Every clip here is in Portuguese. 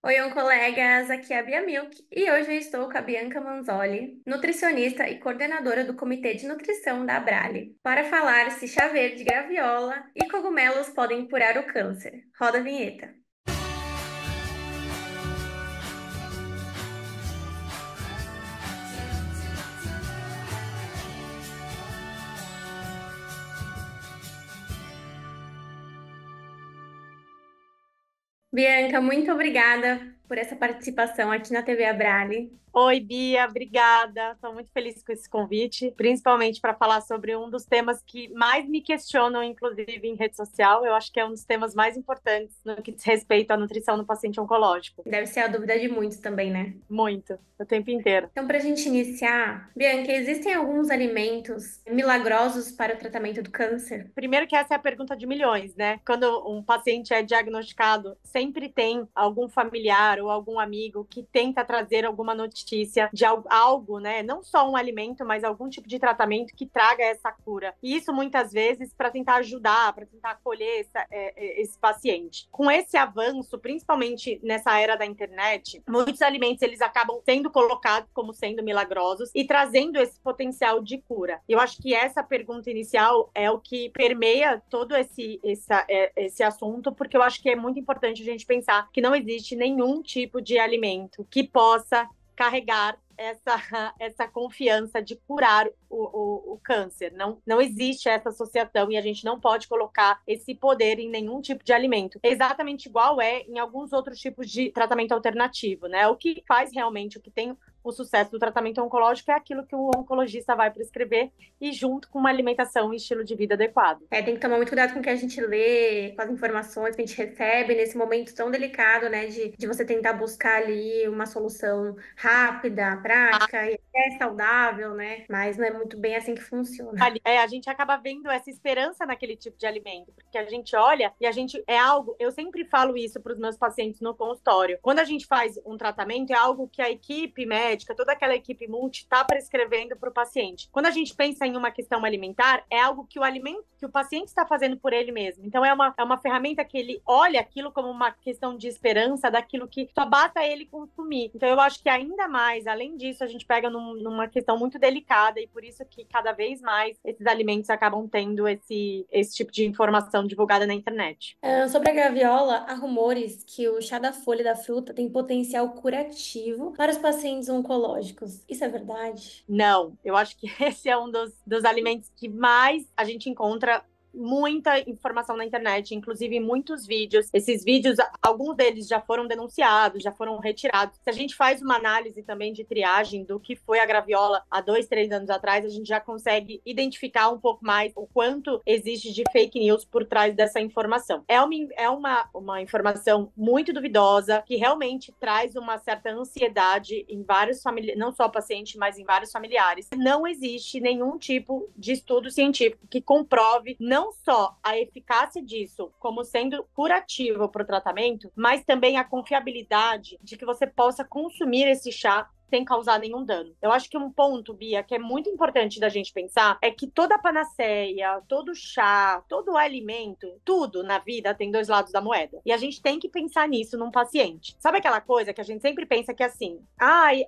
Oi, colegas, aqui é a Bia Milk e hoje eu estou com a Bianca Manzoli, nutricionista e coordenadora do Comitê de Nutrição da Abrale, para falar se chá verde, graviola e cogumelos podem curar o câncer. Roda a vinheta. Bianca, muito obrigada por essa participação aqui na TV Abrale. Oi, Bia, obrigada. Estou muito feliz com esse convite, principalmente para falar sobre um dos temas que mais me questionam, inclusive em rede social. Eu acho que é um dos temas mais importantes no que diz respeito à nutrição no paciente oncológico. Deve ser a dúvida de muitos também, né? Muito, o tempo inteiro. Então, para a gente iniciar, Bianca, existem alguns alimentos milagrosos para o tratamento do câncer? Primeiro que essa é a pergunta de milhões, né? Quando um paciente é diagnosticado, sempre tem algum familiar ou algum amigo que tenta trazer alguma notícia de algo, né? Não só um alimento, mas algum tipo de tratamento que traga essa cura. E isso muitas vezes para tentar ajudar, para tentar acolher esse paciente. Com esse avanço, principalmente nessa era da internet, muitos alimentos eles acabam sendo colocados como sendo milagrosos e trazendo esse potencial de cura. Eu acho que essa pergunta inicial é o que permeia todo esse assunto, porque eu acho que é muito importante a gente pensar que não existe nenhum tipo de alimento que possa carregar essa confiança de curar o câncer. Não existe essa associação e a gente não pode colocar esse poder em nenhum tipo de alimento. É exatamente igual é em alguns outros tipos de tratamento alternativo, né? O que faz realmente, o que tem o sucesso do tratamento oncológico é aquilo que o oncologista vai prescrever e junto com uma alimentação e estilo de vida adequado. Tem que tomar muito cuidado com o que a gente lê, com as informações que a gente recebe nesse momento tão delicado, né, de você tentar buscar ali uma solução rápida, prática e até saudável, né? Mas não é muito bem assim que funciona. A gente acaba vendo essa esperança naquele tipo de alimento, porque a gente olha e a gente é algo. Eu sempre falo isso para os meus pacientes no consultório. Quando a gente faz um tratamento, é algo que a equipe médica, toda aquela equipe multi, está prescrevendo para o paciente. Quando a gente pensa em uma questão alimentar, é algo que o alimento que o paciente está fazendo por ele mesmo. Então, é uma ferramenta que ele olha aquilo como uma questão de esperança daquilo que só basta ele consumir. Então, eu acho que ainda mais, além disso, a gente pega numa questão muito delicada e por isso que cada vez mais esses alimentos acabam tendo esse tipo de informação divulgada na internet. Sobre a graviola, há rumores que o chá da folha da fruta tem potencial curativo para os pacientes oncológicos. Isso é verdade? Não, eu acho que esse é um dos alimentos que mais a gente encontra muita informação na internet, inclusive muitos vídeos. Esses vídeos, alguns deles já foram denunciados, já foram retirados. Se a gente faz uma análise também de triagem do que foi a graviola há 2, 3 anos atrás, a gente já consegue identificar um pouco mais o quanto existe de fake news por trás dessa informação. É uma informação muito duvidosa, que realmente traz uma certa ansiedade em vários familiares, não só paciente, mas em vários familiares. Não existe nenhum tipo de estudo científico que comprove não só a eficácia disso como sendo curativo para o tratamento, mas também a confiabilidade de que você possa consumir esse chá sem causar nenhum dano. Eu acho que um ponto, Bia, que é muito importante da gente pensar é que toda panaceia, todo chá, todo alimento, tudo na vida tem dois lados da moeda. E a gente tem que pensar nisso num paciente. Sabe aquela coisa que a gente sempre pensa que é assim,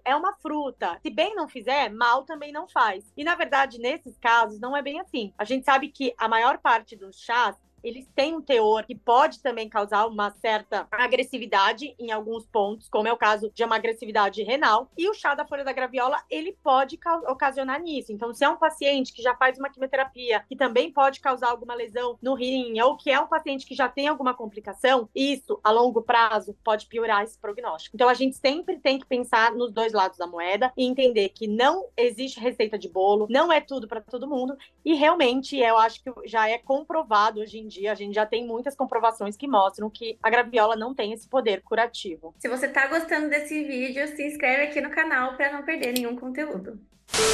é uma fruta. Se bem não fizer, mal também não faz. E na verdade, nesses casos, não é bem assim. A gente sabe que a maior parte dos chás eles têm um teor que pode também causar uma certa agressividade em alguns pontos, como é o caso de uma agressividade renal, e o chá da folha da graviola, ele pode ocasionar nisso. Então, se é um paciente que já faz uma quimioterapia, que também pode causar alguma lesão no rim, ou que é um paciente que já tem alguma complicação, isso, a longo prazo, pode piorar esse prognóstico. Então, a gente sempre tem que pensar nos dois lados da moeda e entender que não existe receita de bolo, não é tudo para todo mundo, e realmente, eu acho que já é comprovado hoje em dia, a gente já tem muitas comprovações que mostram que a graviola não tem esse poder curativo. Se você tá gostando desse vídeo, se inscreve aqui no canal para não perder nenhum conteúdo.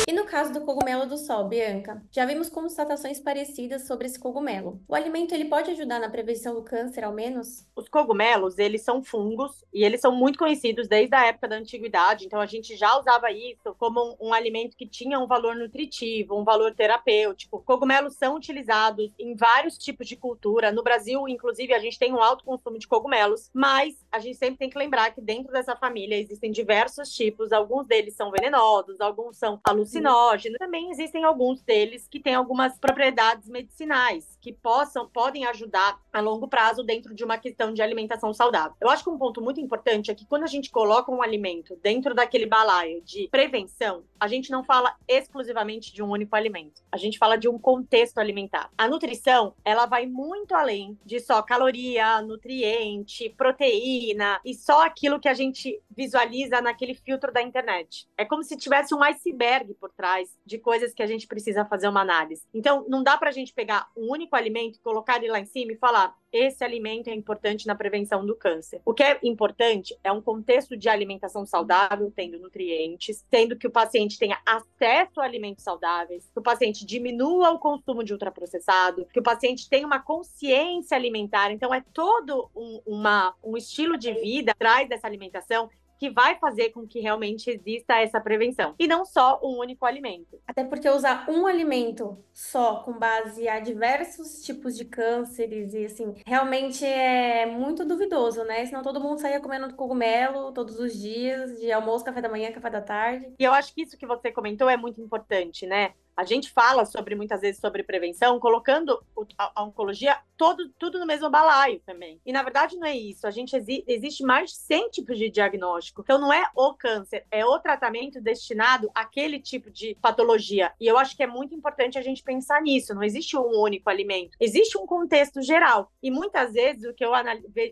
E no caso do cogumelo do sol, Bianca, já vimos constatações parecidas sobre esse cogumelo. O alimento ele pode ajudar na prevenção do câncer, ao menos? Os cogumelos, eles são fungos e eles são muito conhecidos desde a época da antiguidade, então a gente já usava isso como um alimento que tinha um valor nutritivo, um valor terapêutico. Cogumelos são utilizados em vários tipos de cultura. No Brasil, inclusive, a gente tem um alto consumo de cogumelos, mas a gente sempre tem que lembrar que dentro dessa família existem diversos tipos, alguns deles são venenosos, alguns são alucinógenos, também existem alguns deles que têm algumas propriedades medicinais que podem ajudar a longo prazo dentro de uma questão de alimentação saudável. Eu acho que um ponto muito importante é que quando a gente coloca um alimento dentro daquele balaio de prevenção, a gente não fala exclusivamente de um único alimento. A gente fala de um contexto alimentar. A nutrição, ela vai muito além de só caloria, nutriente, proteína e só aquilo que a gente visualiza naquele filtro da internet. É como se tivesse um iceberg por trás de coisas que a gente precisa fazer uma análise. Então, não dá pra gente pegar um único alimento, colocar ele lá em cima e falar: esse alimento é importante na prevenção do câncer. O que é importante é um contexto de alimentação saudável, tendo nutrientes, tendo que o paciente tenha acesso a alimentos saudáveis, que o paciente diminua o consumo de ultraprocessado, que o paciente tenha uma consciência alimentar. Então, é todo um estilo de vida atrás dessa alimentação que vai fazer com que realmente exista essa prevenção. E não só um único alimento. Até porque usar um alimento só com base a diversos tipos de cânceres e assim, realmente é muito duvidoso, né? Senão todo mundo saía comendo cogumelo todos os dias, de almoço, café da manhã, café da tarde. E eu acho que isso que você comentou é muito importante, né? A gente fala muitas vezes sobre prevenção, colocando a oncologia tudo no mesmo balaio também. E na verdade não é isso. Existe mais de 100 tipos de diagnóstico. Então não é o câncer, é o tratamento destinado àquele tipo de patologia. E eu acho que é muito importante a gente pensar nisso. Não existe um único alimento. Existe um contexto geral. E muitas vezes o que eu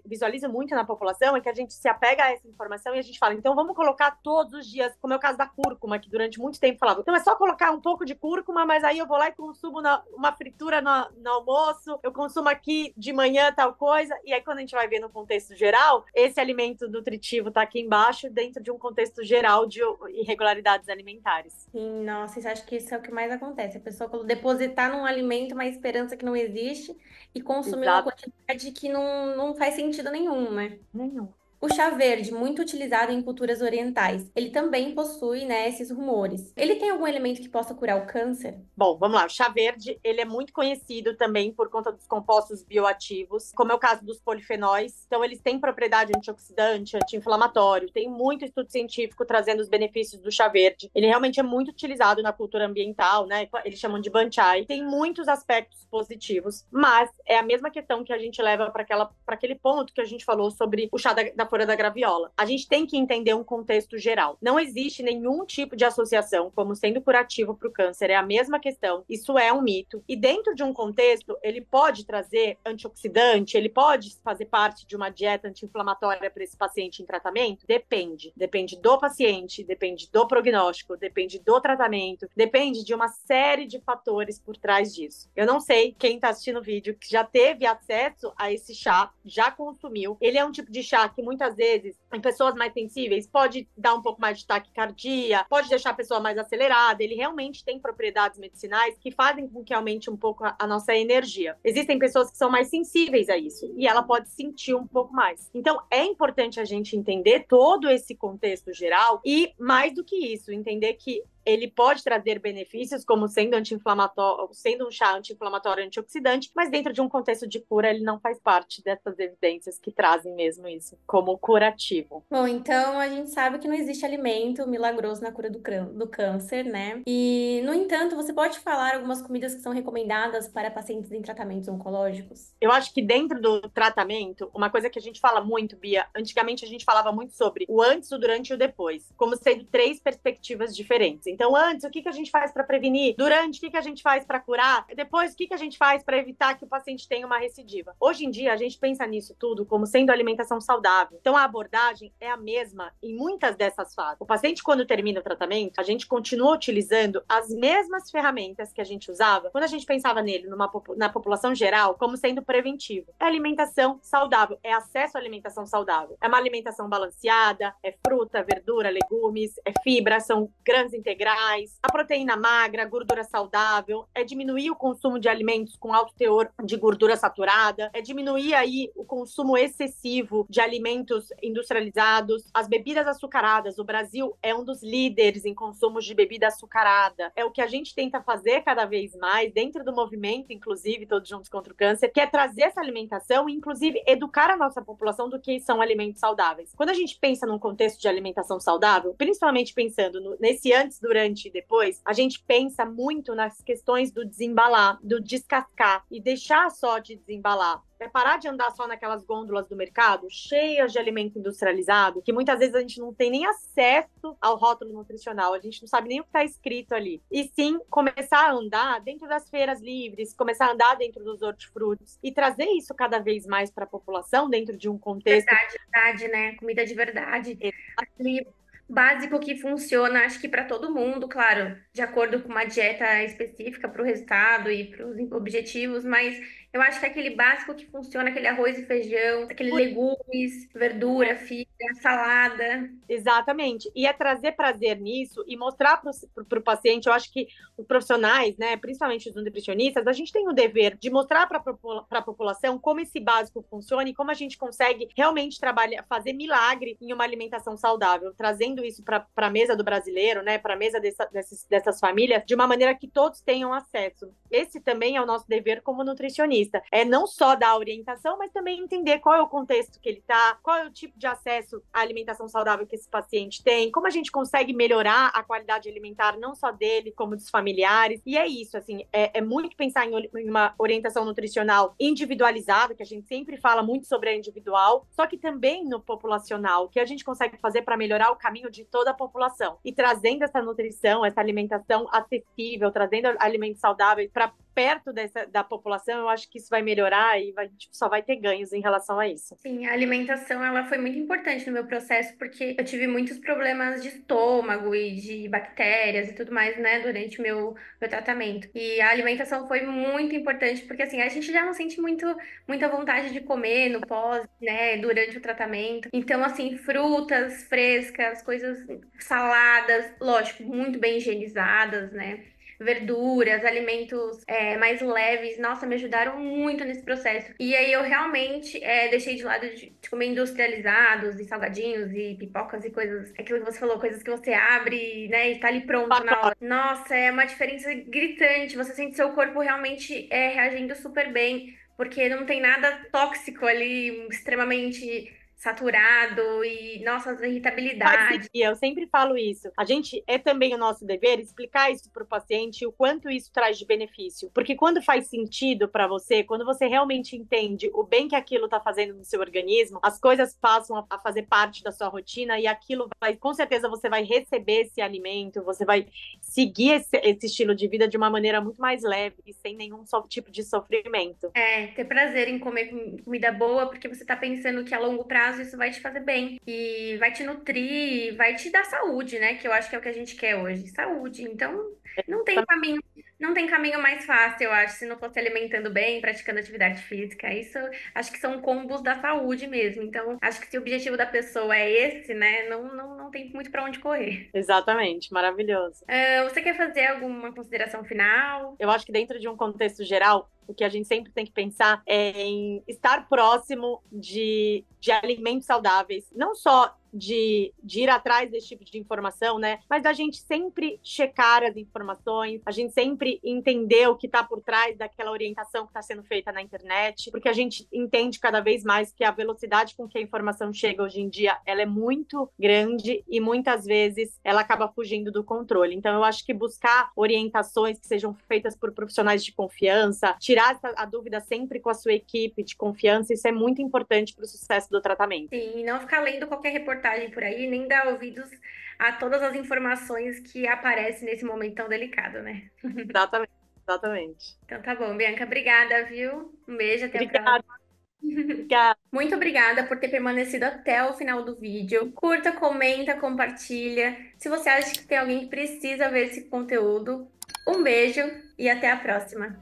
visualizo muito na população é que a gente se apega a essa informação e a gente fala: então vamos colocar todos os dias, como é o caso da cúrcuma, que durante muito tempo falava: então é só colocar um pouco de cúrcuma, mas aí eu vou lá e consumo uma fritura no almoço, eu consumo aqui de manhã tal coisa, e aí quando a gente vai ver no contexto geral, esse alimento nutritivo tá aqui embaixo, dentro de um contexto geral de irregularidades alimentares. Sim, nossa, isso acho que isso é o que mais acontece. A pessoa depositar num alimento uma esperança que não existe e consumir uma Exato. quantidade que não faz sentido nenhum, né? Nenhum. O chá verde, muito utilizado em culturas orientais, ele também possui, né, esses rumores. Ele tem algum elemento que possa curar o câncer? Bom, vamos lá. O chá verde, ele é muito conhecido também por conta dos compostos bioativos, como é o caso dos polifenóis. Então, eles têm propriedade antioxidante, anti-inflamatório. Tem muito estudo científico trazendo os benefícios do chá verde. Ele realmente é muito utilizado na cultura ambiental, né? Eles chamam de banchay. Tem muitos aspectos positivos, mas é a mesma questão que a gente leva para aquele ponto que a gente falou sobre o chá da folha da graviola. A gente tem que entender um contexto geral. Não existe nenhum tipo de associação como sendo curativo para o câncer. É a mesma questão. Isso é um mito. E dentro de um contexto, ele pode trazer antioxidante, ele pode fazer parte de uma dieta anti-inflamatória para esse paciente em tratamento? Depende. Depende do paciente, depende do prognóstico, depende do tratamento, depende de uma série de fatores por trás disso. Eu não sei quem está assistindo o vídeo que já teve acesso a esse chá, já consumiu. Ele é um tipo de chá que muitas vezes, em pessoas mais sensíveis, pode dar um pouco mais de taquicardia, pode deixar a pessoa mais acelerada. Ele realmente tem propriedades medicinais que fazem com que aumente um pouco a nossa energia. Existem pessoas que são mais sensíveis a isso e ela pode sentir um pouco mais. Então, é importante a gente entender todo esse contexto geral e, mais do que isso, entender que ele pode trazer benefícios como sendo anti-inflamatório, sendo um chá anti-inflamatório antioxidante, mas dentro de um contexto de cura ele não faz parte dessas evidências que trazem mesmo isso como curativo. Bom, então a gente sabe que não existe alimento milagroso na cura do câncer, né? E, no entanto, você pode falar algumas comidas que são recomendadas para pacientes em tratamentos oncológicos? Eu acho que dentro do tratamento, uma coisa que a gente fala muito, Bia, antigamente a gente falava muito sobre o antes, o durante e o depois, como sendo 3 perspectivas diferentes. Então, antes, o que a gente faz para prevenir? Durante, o que a gente faz para curar? Depois, o que a gente faz para evitar que o paciente tenha uma recidiva? Hoje em dia, a gente pensa nisso tudo como sendo alimentação saudável. Então, a abordagem é a mesma em muitas dessas fases. O paciente, quando termina o tratamento, a gente continua utilizando as mesmas ferramentas que a gente usava quando a gente pensava nele na população geral como sendo preventivo. É alimentação saudável, é acesso à alimentação saudável. É uma alimentação balanceada, é fruta, verdura, legumes, é fibra, são grandes integrantes, integrais, a proteína magra, a gordura saudável, é diminuir o consumo de alimentos com alto teor de gordura saturada, é diminuir aí o consumo excessivo de alimentos industrializados, as bebidas açucaradas. O Brasil é um dos líderes em consumo de bebida açucarada. É o que a gente tenta fazer cada vez mais, dentro do movimento, inclusive, Todos Juntos contra o Câncer, que é trazer essa alimentação e, inclusive, educar a nossa população do que são alimentos saudáveis. Quando a gente pensa num contexto de alimentação saudável, principalmente pensando nesse antes, durante e depois, a gente pensa muito nas questões do desembalar, do descascar e deixar só de desembalar. É parar de andar só naquelas gôndolas do mercado cheias de alimento industrializado, que muitas vezes a gente não tem nem acesso ao rótulo nutricional, a gente não sabe nem o que está escrito ali. E sim, começar a andar dentro das feiras livres, começar a andar dentro dos hortifrutos e trazer isso cada vez mais para a população dentro de um contexto. Verdade, né? Comida de verdade. Aquele básico que funciona, acho que para todo mundo, claro, de acordo com uma dieta específica para o resultado e para os objetivos, mas eu acho que é aquele básico que funciona, aquele arroz e feijão, aquele legumes, verdura, fibra, salada. Exatamente. E é trazer prazer nisso e mostrar para o paciente. Eu acho que os profissionais, né, principalmente os nutricionistas, a gente tem o dever de mostrar para a população como esse básico funciona e como a gente consegue realmente trabalhar, fazer milagre em uma alimentação saudável, trazendo isso para a mesa do brasileiro, né, para a mesa dessas famílias, de uma maneira que todos tenham acesso. Esse também é o nosso dever como nutricionista. É não só dar orientação, mas também entender qual é o contexto que ele está, qual é o tipo de acesso à alimentação saudável que esse paciente tem, como a gente consegue melhorar a qualidade alimentar, não só dele, como dos familiares. E é isso, assim, é muito pensar em uma orientação nutricional individualizada, que a gente sempre fala muito sobre a individual, só que também no populacional, que a gente consegue fazer para melhorar o caminho de toda a população. E trazendo essa nutrição, essa alimentação acessível, trazendo alimentos saudáveis para perto da população, eu acho que isso vai melhorar e a gente só vai ter ganhos em relação a isso. Sim, a alimentação ela foi muito importante no meu processo porque eu tive muitos problemas de estômago e de bactérias e tudo mais, né, durante o meu tratamento. E a alimentação foi muito importante porque assim, a gente já não sente muita vontade de comer no pós, né, durante o tratamento. Então, assim, frutas frescas, coisas saladas, lógico, muito bem higienizadas, né? Verduras, alimentos mais leves, nossa, me ajudaram muito nesse processo. E aí eu realmente deixei de lado de comer industrializados e salgadinhos e pipocas e coisas, aquilo que você falou, coisas que você abre, né, e tá ali pronto na hora. Nossa, é uma diferença gritante, você sente seu corpo realmente reagindo super bem, porque não tem nada tóxico ali, extremamente saturado e, nossa, as irritabilidades. Eu sempre falo isso. A gente é também o nosso dever explicar isso para o paciente, o quanto isso traz de benefício. Porque quando faz sentido para você, quando você realmente entende o bem que aquilo está fazendo no seu organismo, as coisas passam a fazer parte da sua rotina e aquilo vai, com certeza você vai receber esse alimento, você vai seguir esse estilo de vida de uma maneira muito mais leve e sem nenhum tipo de sofrimento. Ter prazer em comer comida boa, porque você tá pensando que a longo prazo isso vai te fazer bem e vai te nutrir, vai te dar saúde, né? Que eu acho que é o que a gente quer hoje, saúde. Então, não tem caminho, não tem caminho mais fácil, eu acho, se não for se alimentando bem, praticando atividade física. Isso, acho que são combos da saúde mesmo. Então, acho que se o objetivo da pessoa é esse, né? Não tem muito para onde correr. Exatamente, maravilhoso. Você quer fazer alguma consideração final? Eu acho que dentro de um contexto geral, o que a gente sempre tem que pensar é em estar próximo de alimentos saudáveis, não só de ir atrás desse tipo de informação, né? Mas da gente sempre checar as informações, a gente sempre entender o que está por trás daquela orientação que está sendo feita na internet, porque a gente entende cada vez mais que a velocidade com que a informação chega hoje em dia, ela é muito grande e muitas vezes ela acaba fugindo do controle. Então, eu acho que buscar orientações que sejam feitas por profissionais de confiança, tirar a dúvida sempre com a sua equipe de confiança, isso é muito importante para o sucesso do tratamento. Sim, e não ficar lendo qualquer reportagem por aí, nem dar ouvidos a todas as informações que aparecem nesse momento tão delicado, né? Exatamente, exatamente. Então tá bom, Bianca, obrigada, viu? Um beijo, até a Obrigada. próxima. Obrigada. Muito obrigada por ter permanecido até o final do vídeo. Curta, comenta, compartilha. Se você acha que tem alguém que precisa ver esse conteúdo, um beijo e até a próxima.